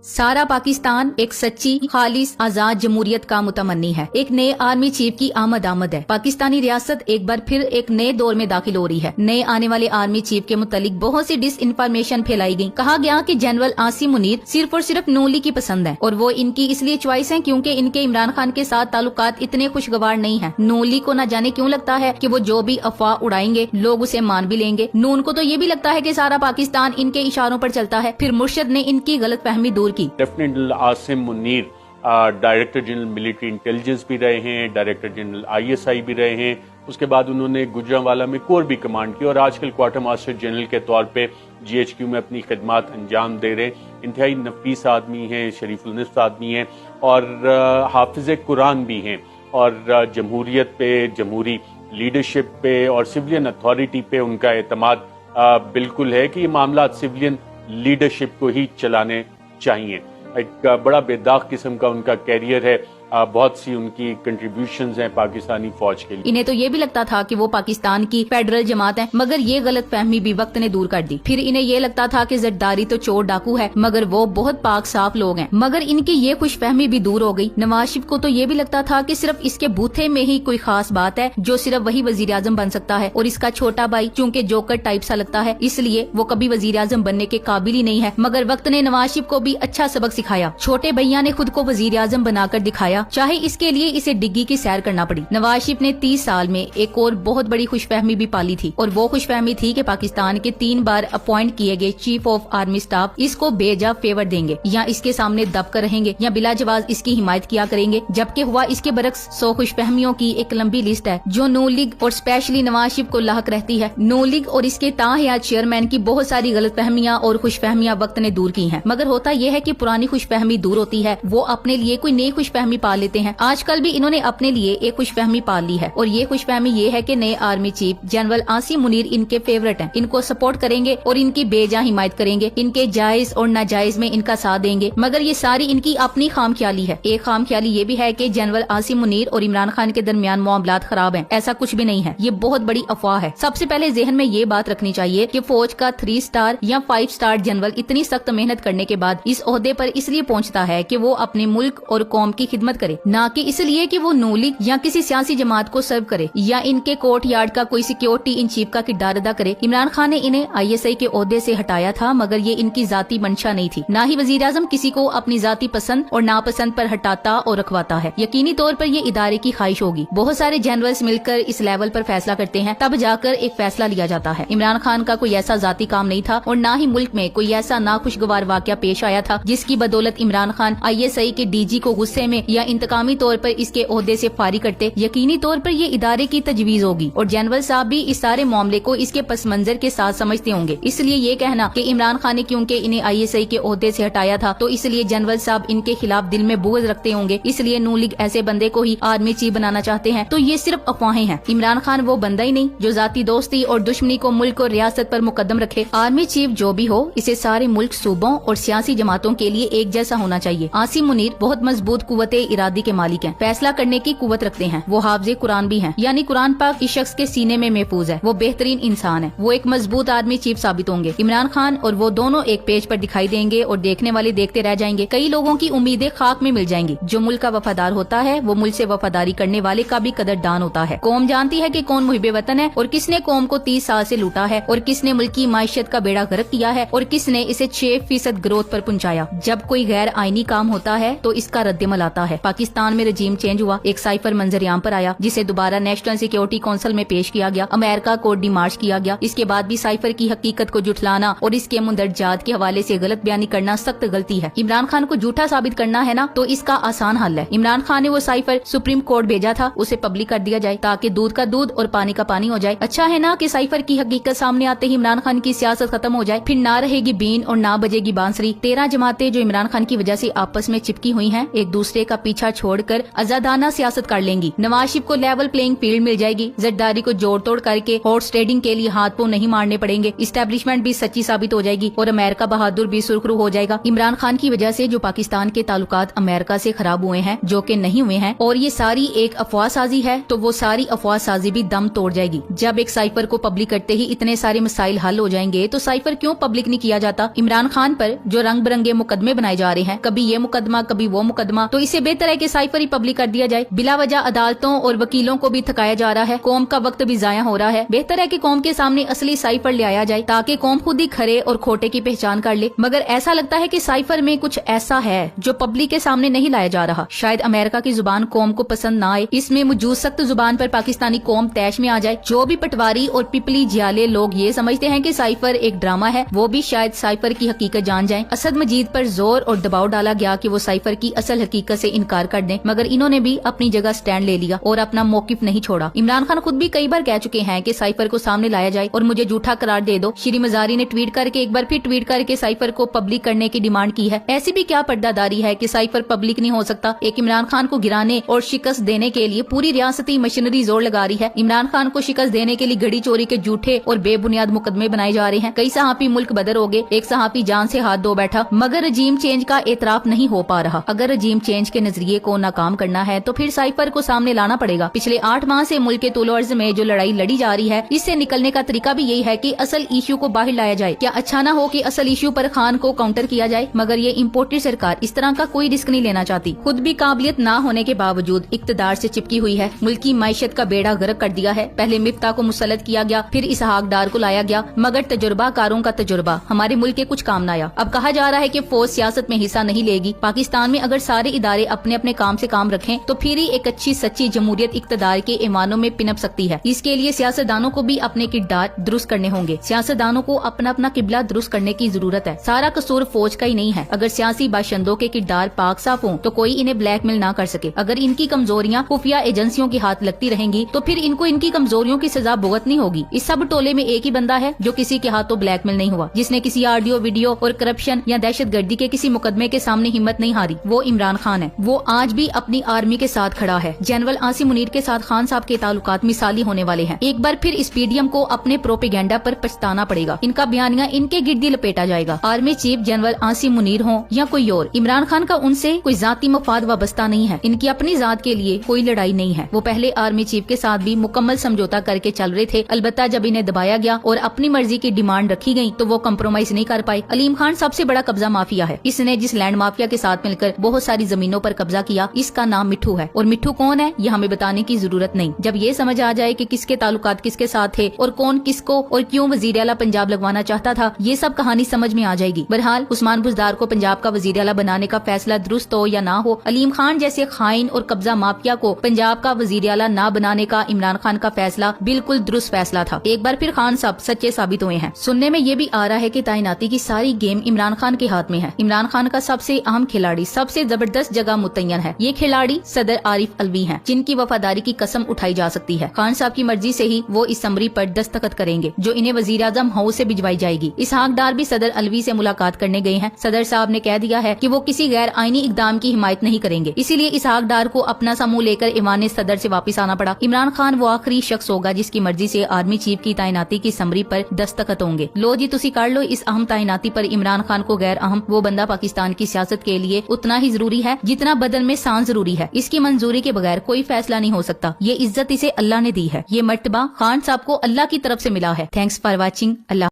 सारा पाकिस्तान एक सच्ची खालिस आजाद जमहूरियत का मुतमन्नी है। एक नए आर्मी चीफ की आमद है। पाकिस्तानी रियासत एक बार फिर एक नए दौर में दाखिल हो रही है। नए आने वाले आर्मी चीफ के मुतालिक बहुत सी डिस इन्फॉर्मेशन फैलाई गई। कहा गया कि जनरल आसिम मुनीर सिर्फ और सिर्फ नून लीग की पसंद है और वो इनकी इसलिए चॉइस है क्योंकि इनके इमरान खान के साथ ताल्लुकात इतने खुशगवार नहीं है। नून लीग को न जाने क्यों लगता है कि वो जो भी अफवाह उड़ाएंगे लोग उसे मान भी लेंगे। नून को तो ये भी लगता है कि सारा पाकिस्तान इनके इशारों पर चलता है। फिर मुर्शद ने इनकी गलतफहमी दूर की। Lieutenant Asim Munir director general military intelligence भी रहे हैं, डायरेक्टर जनरल ISI भी रहे हैं। उसके बाद उन्होंने गुजरांवाला में कोर भी कमांड की और आजकल क्वार्टर मास्टर जनरल के तौर पे GHQ में अपनी खिदमात अंजाम दे रहे। इंतहाई नफीस आदमी हैं, शरीफुल निफ्स आदमी हैं और हाफिज कुरान भी हैं और जमहूरियत पे, जमहूरी लीडरशिप पे और सिविलियन अथॉरिटी पे उनका एतमाद बिल्कुल है कि ये मामला सिविलियन लीडरशिप को ही चलाने चाहिए। एक बड़ा बेदाग किस्म का उनका कैरियर है, बहुत सी उनकी कंट्रीब्यूशंस हैं पाकिस्तानी फौज के लिए। इन्हें तो ये भी लगता था कि वो पाकिस्तान की फेडरल जमात है, मगर ये गलत फहमी भी वक्त ने दूर कर दी। फिर इन्हें ये लगता था कि जरदारी तो चोर डाकू है, मगर वो बहुत पाक साफ लोग हैं। मगर इनकी ये खुशफहमी भी दूर हो गई। नवाज शरीफ को तो ये भी लगता था कि सिर्फ इसके बूथे में ही कोई खास बात है जो सिर्फ वही वजीर आजम बन सकता है और इसका छोटा भाई चूंकि जोकर टाइप सा लगता है इसलिए वो कभी वजीर आजम बनने के काबिल ही नहीं है। मगर वक्त ने नवाज शरीफ को भी अच्छा सबक सिखाया। छोटे भैया ने खुद को वजीर आजम बनाकर दिखाया, चाहे इसके लिए इसे डिग्गी की सैर करना पड़ी। नवाज शरीफ ने 30 साल में एक और बहुत बड़ी खुशफहमी भी पाली थी और वो खुशफहमी थी कि पाकिस्तान के 3 बार अपॉइंट किए गए चीफ ऑफ आर्मी स्टाफ इसको बेजा फेवर देंगे या इसके सामने दब कर रहेंगे या बिला जवाब इसकी हिमायत किया करेंगे। जबकि हुआ इसके बरक्स। 100 खुशफहमियों की एक लंबी लिस्ट है जो नून लीग और स्पेशली नवाज शरीफ को लाहक रहती है। नून लीग और इसके ताहयात चेयरमैन की बहुत सारी गलतफहमियां और खुशफहमियां वक्त ने दूर की हैं। मगर होता यह है कि पुरानी खुशफहमी दूर होती है, वो अपने लिए कोई नई खुशफहमी पाल लेते हैं। आजकल भी इन्होंने अपने लिए एक खुशफहमी पाल ली है और ये खुशफहमी ये है कि नए army chief general Asim Munir इनके फेवरेट हैं, इनको सपोर्ट करेंगे और इनकी बेजा हिमायत करेंगे, इनके जायज और नाजायज में इनका साथ देंगे। मगर ये सारी इनकी अपनी खामख्याली है। एक खामख्याली ये भी है कि जनरल आसिम मुनीर और इमरान खान के दरमियान मामलात खराब हैं। ऐसा कुछ भी नहीं है, ये बहुत बड़ी अफवाह है। सबसे पहले जहन में ये बात रखनी चाहिए कि फौज का 3 स्टार या 5 स्टार जनरल इतनी सख्त मेहनत करने के बाद इस ओहदे पर इसलिए पहुंचता है कि वो अपने मुल्क और कौम की खिदमत करे, ना कि इसलिए कि वो नून लीग या किसी सियासी जमात को सर्व करे या इनके कोर्ट यार्ड का कोई सिक्योरिटी इन चीफ का किरदार अदा करे। इमरान खान ने इन्हें ISI के ओहदे से हटाया था, मगर ये इनकी जाती मंशा नहीं थी। ना ही वजीर आजम किसी को अपनी जाती पसंद और नापसंद पर हटाता और रखवाता है। यकीनी तौर पर ये इदारे की ख्वाहिश होगी। बहुत सारे जनरल्स मिलकर इस लेवल पर फैसला करते हैं, तब जाकर एक फैसला लिया जाता है। इमरान खान का कोई ऐसा जाती काम नहीं था और ना ही मुल्क में कोई ऐसा नाखुशगवार वाकया पेश आया था जिसकी बदौलत इमरान खान ISI के DG को गुस्से में या इंतकामी तौर पर इसके ओहदे से फारिग करते। यकीनी तौर पर ये इदारे की तजवीज होगी और जनरल साहब भी इस सारे मामले को इसके पस मंजर के साथ समझते होंगे। इसलिए ये कहना कि इमरान खान ने क्योंकि इन्हें ISI के ओहदे से हटाया था तो इसलिए जनरल साहब इनके खिलाफ दिल में बुग़्ज़ रखते होंगे, इसलिए नून लीग ऐसे बंदे को ही आर्मी चीफ बनाना चाहते हैं, तो ये सिर्फ अफवाहें हैं। इमरान खान वो बंदा ही नहीं जो जाती दोस्ती और दुश्मनी को मुल्क और रियासत पर मुकद्दम रखे। आर्मी चीफ जो भी हो इसे सारे मुल्क, सूबों और सियासी जमातों के लिए एक जैसा होना चाहिए। आसिम मुनीर बहुत मजबूत कुव्वते इरादी के मालिक हैं, फैसला करने की कुव्वत रखते हैं। वो हाफिज कुरान भी हैं, यानी कुरान पाक इस शख्स के सीने में महफूज है। वो बेहतरीन इंसान है, वो एक मजबूत आर्मी चीफ साबित होंगे। इमरान खान और वो दोनों एक पेज पर दिखाई देंगे और देखने वाले देखते रह जाएंगे। कई लोगों की उम्मीदें खाक में मिल जाएंगी। जो मुल्क का वफादार होता है वो मुल्क से वफादारी करने वाले का भी कदरदान होता है। कौम जानती है कि कौन मुहिब्बे वतन है और किसने कौम को 30 साल से लूटा है और किसने मुल्क की माइशत का बेड़ा गर्क किया है और किसने इसे 6% ग्रोथ पर पहुंचाया। जब कोई गैर आईनी काम होता है तो इसका रद्दमल आता है। पाकिस्तान में रजीम चेंज हुआ, एक साइफर मंजरियाम पर आया जिसे दोबारा नेशनल सिक्योरिटी काउंसिल में पेश किया गया, अमेरिका को डिमार्च किया गया। इसके बाद भी साइफर की हकीकत को जुटलाना और इसके मुंदरजात के हवाले से गलत बयानी करना सख्त गलती है। इमरान खान को झूठा साबित करना है ना तो इसका आसान हल है। इमरान खान ने वो साइफर सुप्रीम कोर्ट भेजा था, उसे पब्लिक कर दिया जाए ताकि दूध का दूध और पानी का पानी हो जाए। अच्छा है ना कि साइफर की हकीकत सामने आते ही इमरान खान की सियासत खत्म हो जाए, फिर ना रहेगी बीन और ना बजेगी बांसुरी। 13 जमातें जो इमरान खान की वजह से आपस में चिपकी हुई हैं, एक दूसरे का पीछा छोड़कर आजादाना सियासत कर लेंगी। नवाज शरीफ को लेवल प्लेइंग फील्ड मिल जाएगी। जरदारी को जोड़ तोड़ करके हॉर्स ट्रेडिंग के लिए हाथ पांव नहीं मारने पड़ेंगे। इस्टेब्लिशमेंट भी सच्ची साबित हो जाएगी और अमेरिका बहादुर भी सुरखरू हो जाएगा। इमरान खान की वजह से जो पाकिस्तान के ताल्लुकात अमेरिका से खराब हुए हैं, जो कि नहीं हुए हैं, और ये सारी एक अफवाह साजी है, तो वो सारी अफवाह साजी भी दम तोड़ जाएगी। जब एक साइफर को पब्लिक करते ही इतने सारे मसाइल हल हो जाएंगे तो साइफर क्यों पब्लिक नहीं किया जाता। इमरान खान पर जो रंग बिरंगे मुकदमे बनाए जा रहे हैं, कभी ये मुकदमा कभी वो मुकदमा, तो इसे बेहतर है कि साइफर ही पब्लिक कर दिया जाए। बिला वजह अदालतों और वकीलों को भी थकाया जा रहा है, कौम का वक्त भी जाया हो रहा है। बेहतर है कि कौम के सामने असली साइफर ले आया जाए ताकि कौम खुद ही खरे और खोटे की पहचान कर ले। मगर ऐसा लगता है कि साइफर में कुछ ऐसा है जो पब्लिक के सामने नहीं लाया जा रहा। शायद अमेरिका की जुबान कौम को पसंद ना आए, इसमें मौजूद सख्त जुबान पर पाकिस्तानी कौम तैश में आ जाए। जो भी पटवारी और पिपली जियाले लोग ये समझते हैं कि साइफर एक ड्रामा है, वो भी शायद साइफर की हकीकत जान जाएं। असद मजीद पर जोर और दबाव डाला गया कि वो साइफर की असल हकीकत से इनकार कर दें, मगर इन्होंने भी अपनी जगह स्टैंड ले लिया और अपना मौकिफ नहीं छोड़ा। इमरान खान खुद भी कई बार कह चुके हैं कि साइफर को सामने लाया जाए और मुझे झूठा करार दे दो। श्री मजारी ने ट्वीट करके एक बार फिर ट्वीट करके साइफर को पब्लिक करने की डिमांड की है। ऐसी भी क्या पर्दादारी है कि साइफर पब्लिक नहीं हो सकता। एक इमरान खान को गिराने और शिकस्त देने के लिए पूरी रियासती मशीनरी जोर लगा रही है। इमरान खान को शिकस्त देने के लिए घड़ी चोरी के झूठे और बेबुनियाद मुकदमे बनाए जा रहे हैं। कई सहाफी मुल्क बदर हो गए, एक सहाफी जान से हाथ धो बैठा, मगर रजीम चेंज का एतराफ नहीं हो पा रहा। अगर रजीम चेंज के नजरिए को नाकाम करना है तो फिर साइफर को सामने लाना पड़ेगा। पिछले 8 माह से मुल्क के तूलो अर्ज में जो लड़ाई लड़ी जा रही है, इससे निकलने का तरीका भी यही है कि असल इश्यू को बाहर लाया जाए। क्या अच्छा ना हो कि असल इश्यू पर खान को काउंटर किया जाए, मगर ये इम्पोर्टेड सरकार इस तरह का कोई रिस्क नहीं लेना चाहती। खुद भी काबिलियत ना होने के बावजूद इक्तदार से चिपकी हुई है। मुल्क की मैशत का बेड़ा गर्क कर दिया है। पहले मिफ्ता को मुसल्लत किया गया, फिर इसहाक डार को लाया गया, मगर तजुर्बाकारों का तजुर्बा हमारे मुल्क के कुछ काम न आया। अब कहा जा रहा है कि फौज सियासत में हिस्सा नहीं लेगी। पाकिस्तान में अगर सारे इदारे अपने अपने काम से काम रखें तो फिर ही एक अच्छी सच्ची जमहूरियत इक्तदार के ईमानों में पिनप सकती है। इसके लिए सियासतदानों को भी अपने किरदार दुरुस्त करने होंगे। सियासतदानों को अपना अपना किबला दुरुस्त करने की जरूरत है। सारा कसूर फौज का ही नहीं है। अगर सियासी बाशिंदों के किरदार पाक साफ हों तो कोई इन्हें ब्लैकमेल ना कर सके। अगर इनकी कमजोरियां खुफिया एजेंसियों की हाथ लगती रहेंगी तो फिर इनको इनकी कमजोरियों की सजा भुगतनी होगी। इस सब टोले में एक ही बंदा है जो किसी के हाथों ब्लैकमेल नहीं हुआ, जिसने किसी ऑडियो वीडियो और करप्शन या दहशतगर्दी के किसी मुकदमे के सामने हिम्मत नहीं हारी। वो इमरान खान है। वो आज भी अपनी आर्मी के साथ खड़ा है। जनरल आसिम मुनीर के साथ खान साहब के ताल्लुकात मिसाली होने वाले हैं। एक बार फिर इस पीडीएम को अपने प्रोपेगेंडा पर पछताना पड़ेगा। इनका बयानिया इनके गिर्दी लपेटा जाएगा। Army chief general Asim Munir हो या कोई और, इमरान खान का उनसे कोई जाती मफाद वाबस्ता नहीं है। इनकी अपनी जात के लिए कोई लड़ाई नहीं है। वो पहले आर्मी चीफ के साथ भी मुकम्मल समझौता करके चल रहे थे। अलबत्ता जब इन्हें दबाया गया और अपनी मर्जी की डिमांड रखी गई तो वो कम्प्रोमाइज नहीं कर पाए। अलीम खान सबसे बड़ा कब्जा माफिया है। इसने जिस लैंड माफिया के साथ मिलकर बहुत सारी जमीनों पर कब्जा किया, इसका नाम मिठू है। और मिठू कौन है ये हमें बताने की जरूरत नहीं। जब ये समझ आ जाए कि किसके ताल्लुकात किसके साथ थे और कौन किसको और क्यों वजीर आला पंजाब लगवाना चाहता था, ये सब कहानी समझ में आ जाएगी। बहरहाल उस्मान बुज़दार को पंजाब का वजीर आला बनाने का फैसला दुरुस्त हो या ना हो, अलीम खान जैसे खाइन और कब्जा माफिया को पंजाब का वजीर आला ना बनाने का इमरान खान का फैसला बिल्कुल दुरुस्त फैसला था। एक बार फिर खान साहब सच्चे साबित हुए हैं। सुनने में ये भी आ रहा है कि तैनाती की सारी गेम इमरान खान के हाथ में है। इमरान खान का सबसे अहम खिलाड़ी, सबसे जबरदस्त जगह मुतय्यन है। ये खिलाड़ी सदर आरिफ अलवी हैं, जिनकी वफादारी की कसम उठाई जा सकती है। खान साहब की मर्जी से ही वो इस समरी पर दस्तखत करेंगे जो इन्हें वजीर आजम हाउस से भिजवाई जाएगी। इसहाक डार भी सदर अलवी से मुलाकात करने गए हैं। सदर साहब ने कह दिया है कि वो किसी गैर आईनी इकदाम की हिमायत नहीं करेंगे। इसीलिए इसहाक डार को अपना सा मुंह लेकर ईमान सदर से वापस आना पड़ा। इमरान खान वो आखिरी शख्स होगा जिसकी मर्जी से आर्मी चीफ की तैनाती की समरी पर दस्तखत होंगे। लो जी तुसी कर लो इस अहम तैनाती पर इमरान खान को गैर अहम। वो बंदा पाकिस्तान की सियासत के लिए उतना ही जरूरी है जितना बदन में सांस जरूरी है। इसकी मंजूरी के बगैर कोई फैसला नहीं हो सकता। ये इज्जत इसे अल्लाह ने दी है। ये मर्तबा खान साहब को अल्लाह की तरफ से मिला है। Thanks for watching. अल्लाह।